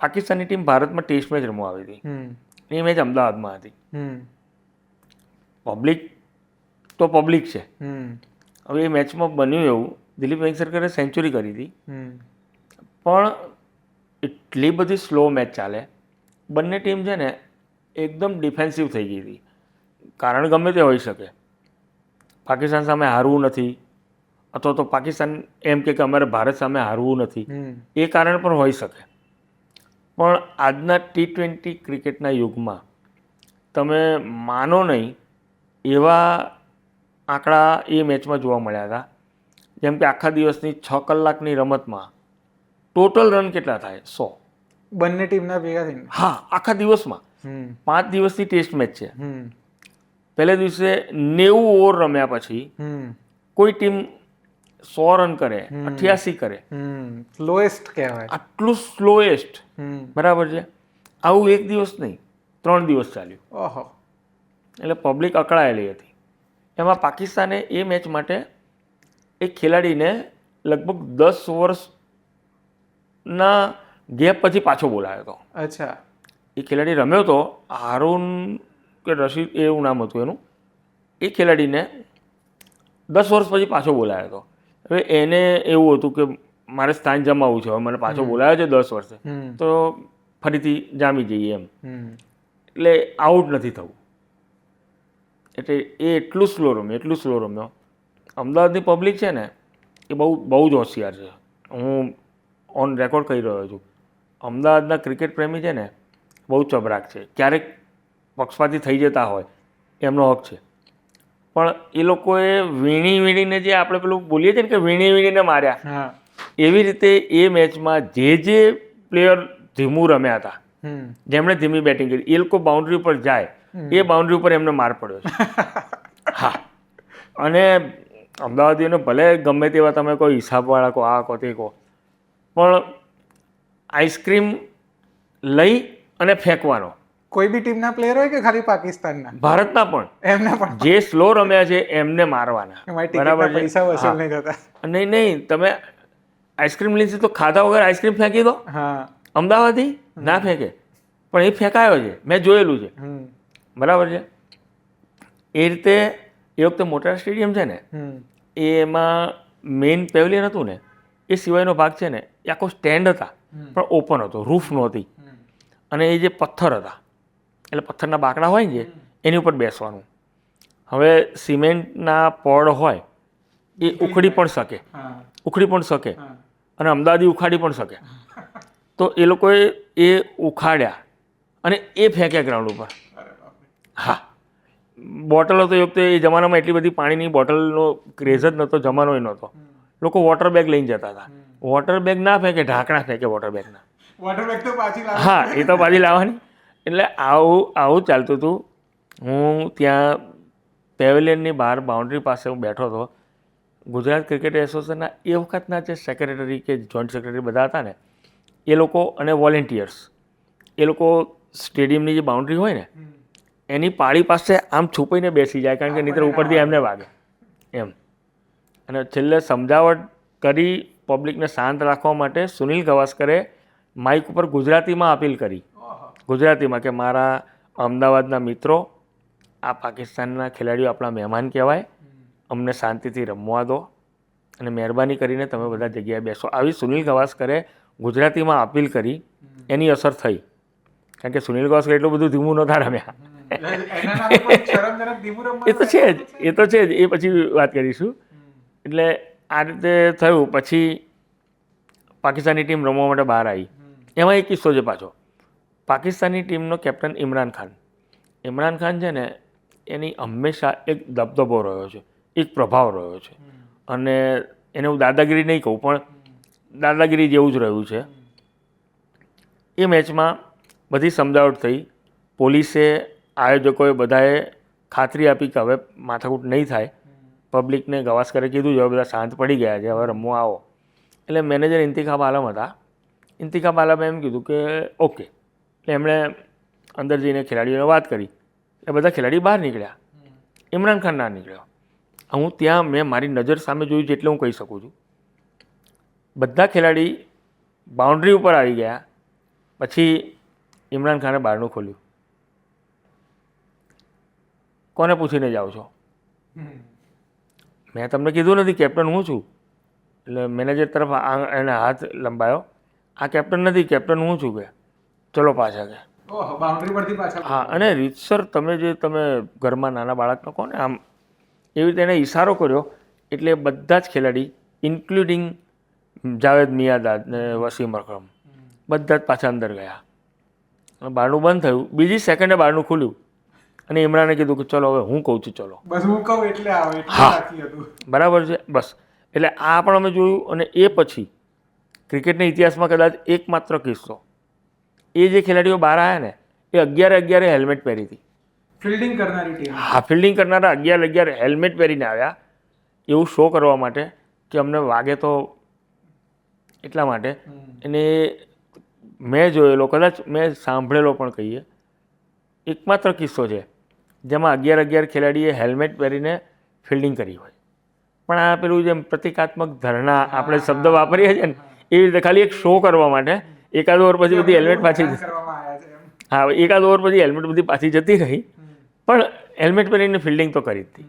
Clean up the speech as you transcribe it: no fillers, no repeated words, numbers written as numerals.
પાકિસ્તાનની ટીમ ભારતમાં test match રમવા આવી હતી. એ મેચ અમદાવાદમાં હતી. પબ્લિક તો પબ્લિક છે. હવે એ મેચમાં બન્યું એવું, દિલીપ વેંગસરકરે સેન્ચુરી કરી હતી, પણ એટલી બધી સ્લો મેચ ચાલે, બંને ટીમ છે ને એકદમ ડિફેન્સિવ થઈ ગઈ હતી. કારણ ગમે તે હોઈ શકે, પાકિસ્તાન સામે હારવું નથી, અથવા તો પાકિસ્તાન એમ કે અમારે ભારત સામે હારવું નથી, એ કારણ પણ હોઈ શકે. પણ આજના T20 ક્રિકેટના યુગમાં તમે માનો નહીં એવા આંકડા એ મેચમાં જોવા મળ્યા હતા. જેમ કે આખા દિવસની 6 કલાકની રમતમાં ટોટલ રન કેટલા થાય? 100. બંને ટીમના ભેગા થઈને? હા, આખા દિવસમાં. 5 દિવસની ટેસ્ટ મેચ છે. પહેલા દિવસે 90 ઓવર રમ્યા પછી કોઈ ટીમ 100 રન કરે, 88 કરે. સ્લોએસ્ટ કહેવાય. આટલું સ્લોએસ્ટ. બરાબર છે. આવું એક દિવસ નહીં, 3 દિવસ ચાલ્યું. ઓહો. એટલે પબ્લિક અકળાયેલી હતી. એમાં પાકિસ્તાને એ મેચ માટે એક ખેલાડીને લગભગ 10 વર્ષના ગેપ પછી પાછો બોલાવ્યો હતો. અચ્છા. એ ખેલાડી રમ્યો હતો, હારૂન કે રશીદ એવું નામ હતું એનું. એ ખેલાડીને 10 વર્ષ પછી પાછો બોલાવ્યો હતો. હવે એને એવું હતું કે મારે સ્થાન જમાવવું છે, હવે મને પાછો બોલાવ્યો છે 10 વર્ષે, તો ફરીથી જામી જઈએ એમ. એટલે આઉટ નથી થવું. એટલે એ એટલું સ્લો રમ્યો. અમદાવાદની પબ્લિક છે ને એ બહુ જ હોશિયાર છે. હું ઓન રેકોર્ડ કહી રહ્યો છું. અમદાવાદના ક્રિકેટ પ્રેમી છે ને બહુ ચબરાક છે. ક્યારેક પક્ષપાતી થઈ જતા હોય, એમનો હક છે, પણ એ લોકોએ વીણીને જે આપણે પેલું બોલીએ છીએ ને કે વીણીને માર્યા, એવી રીતે એ મેચમાં જે પ્લેયર ધીમું રમ્યા હતા, જેમણે ધીમી બેટિંગ કરી, એ લોકો બાઉન્ડ્રી ઉપર જાય, એ બાઉન્ડ્રી ઉપર એમને માર પડ્યો છે. હા. અને અમદાવાદીઓને ભલે ગમે તેવા તમે કોઈ હિસાબવાળા કહો, આ કહો તે કહો, પણ આઈસ્ક્રીમ લઈ અને ફેંકવાનો. કોઈ બી ટીમના પ્લેયર હોય કે ખાલી પાકિસ્તાનના? ભારતના પણ. એમના પણ. જે સ્લો રમ્યા છે એમને મારવાના. બરાબર. પૈસા વસૂલ નહીં થતા. નહીં, તમે આઈસ્ક્રીમ લીધી તો ખાધા વગર આઈસ્ક્રીમ ફેંકી દો. અમદાવાદી ના ફેંકે, પણ એ ફેંકાયો છે, મેં જોયેલું છે. બરાબર છે. એ રીતે એ વખતે મોટેરા સ્ટેડિયમ છે ને, એમાં મેઇન પેવેલિયન હતું ને, એ સિવાયનો ભાગ છે ને એ આખો સ્ટેન્ડ હતા, પણ ઓપન હતો, રૂફ નહોતી. અને એ જે પથ્થર હતા, એટલે પથ્થરના બાકડા હોય ને, એની ઉપર બેસવાનું. હવે સિમેન્ટના પડ હોય એ ઉખડી પણ શકે, અને અમદાવાદી ઉખાડી પણ શકે. તો એ લોકોએ એ ઉખાડ્યા અને એ ફેંક્યા ગ્રાઉન્ડ ઉપર. હા. બોટલો તો એ વખતે એ જમાનામાં એટલી બધી પાણીની બોટલનો ક્રેઝ જ નહોતો, જમાનો એ નહોતો. લોકો વોટર બેગ લઈને જતા હતા. વોટર બેગ ના ફેંકે, ઢાંકણા ફેંકે વોટર બેગના. હા, એ તો પાછી લાવવાની. એટલે આવું ચાલતું હતું. હું ત્યાં પેવેલિયનની બહાર બાઉન્ડ્રી પાસે હું બેઠો હતો. ગુજરાત ક્રિકેટ એસોસિએશનના એ વખતના જે સેક્રેટરી કે જોઈન્ટ સેક્રેટરી બધા હતા ને, એ લોકો અને વોલેન્ટિયર્સ, એ લોકો સ્ટેડિયમની જે બાઉન્ડ્રી હોય ને એની પાળી પાસે આમ છુપાઈને બેસી જાય, કારણ કે નહીંતર ઉપરથી એમને વાગે એમ. અને છેલ્લે સમજાવટ કરી પબ્લિકને શાંત રાખવા માટે સુનિલ ગવાસ્કરે માઇક ઉપર ગુજરાતીમાં અપીલ કરી, ગુજરાતીમાં, કે મારા અમદાવાદના મિત્રો, આ પાકિસ્તાનના ખેલાડીઓ આપણા મહેમાન કહેવાય, અમને શાંતિથી રમવા દો અને મહેરબાની કરીને તમે બધા જગ્યાએ બેસો. આવી સુનિલ ગવાસ્કરે ગુજરાતીમાં અપીલ કરી. એની અસર થઈ, કારણ કે સુનિલ ગવાસ્કર એટલું બધું ધીમું નહોતા રમ્યા. એ તો છે જ, એ પછી વાત કરીશું. એટલે આ રીતે થયું. પછી પાકિસ્તાની ટીમ રમવા માટે બહાર આવી. એમાં એક કિસ્સો છે પાછો. પાકિસ્તાની ટીમનો કેપ્ટન ઇમરાન ખાન છે ને, એની હંમેશા એક દબદબો રહ્યો છે, એક પ્રભાવ રહ્યો છે. અને એને હું દાદાગીરી નહીં કહું, પણ દાદાગીરી જેવું જ રહ્યું છે. એ મેચમાં બધી સમજાવટ થઈ. પોલીસે, આયોજકોએ બધાએ ખાતરી આપી કે હવે માથાકૂટ નહીં થાય. પબ્લિકને ગવાસ્કરે કીધું છે હવે બધા શાંત પડી ગયા છે, હવે રમવા આવો. એટલે મેનેજર ઇન્તિખાબ આલમ હતા. ઇન્તિખાબ આલમે એમ કીધું કે ઓકે. એટલે એમણે અંદર જઈને ખેલાડીઓને વાત કરી. એ બધા ખેલાડી બહાર નીકળ્યા. ઇમરાન ખાન ના નીકળ્યો. હું ત્યાં મેં મારી નજર સામે જોયું છે એટલે હું કહી શકું છું. બધા ખેલાડી બાઉન્ડ્રી ઉપર આવી ગયા, પછી ઇમરાન ખાને બહારનું ખોલ્યું. કોને પૂછીને જાઓ છો? મેં તમને કીધું નથી કેપ્ટન હું છું. એટલે મેનેજર તરફ એને હાથ લંબાયો, આ કેપ્ટન નથી, કેપ્ટન હું છું કે ચલો પાછા કે. બાઉન્ડ્રી પરથી પાછા. હા, અને રીતસર તમે ઘરમાં નાના બાળકનો કહો ને આમ એવી રીતે એને ઈશારો કર્યો એટલે બધા જ ખેલાડી ઇન્ક્લુડિંગ જાવેદ મિયાદાદ ને વસીમ અકરમ બધા જ પાછા અંદર ગયા. બારણું બંધ થયું, બીજી સેકન્ડે બારણું ખુલ્યું અને ઇમરાને કીધું કે ચલો હવે હું કહું છું ચલો. બસ હું કહું એટલે આવે. હા, બરાબર છે. બસ એટલે આ પણ અમે જોયું. અને એ પછી ક્રિકેટના ઇતિહાસમાં કદાચ એકમાત્ર કિસ્સો, એ જે ખેલાડીઓ બહાર આવ્યા ને એ 11 હેલ્મેટ પહેરી હતી. ફિલ્ડિંગ કરનારી ટીમ. હા, ફિલ્ડિંગ કરનારા 11 હેલ્મેટ પહેરીને આવ્યા એવું શો કરવા માટે કે અમને વાગે તો એટલા માટે. અને મેં જોયેલો, કદાચ મેં સાંભળેલો પણ કહીએ, એકમાત્ર કિસ્સો છે જેમાં 11 ખેલાડીએ હેલ્મેટ પહેરીને ફિલ્ડિંગ કરી હોય. પણ આ પેલું જેમ પ્રતિકાત્મક ધરણા આપણે શબ્દ વાપરીએ છીએ ને એવી રીતે ખાલી એક શો કરવા માટે એકાદ ઓવર પછી બધી હેલ્મેટ પાછી, હા, એકાદ ઓવર પછી હેલ્મેટ બધી પાછી જતી રહી, પણ હેલ્મેટ પહેરીને ફિલ્ડિંગ તો કરી જ હતી.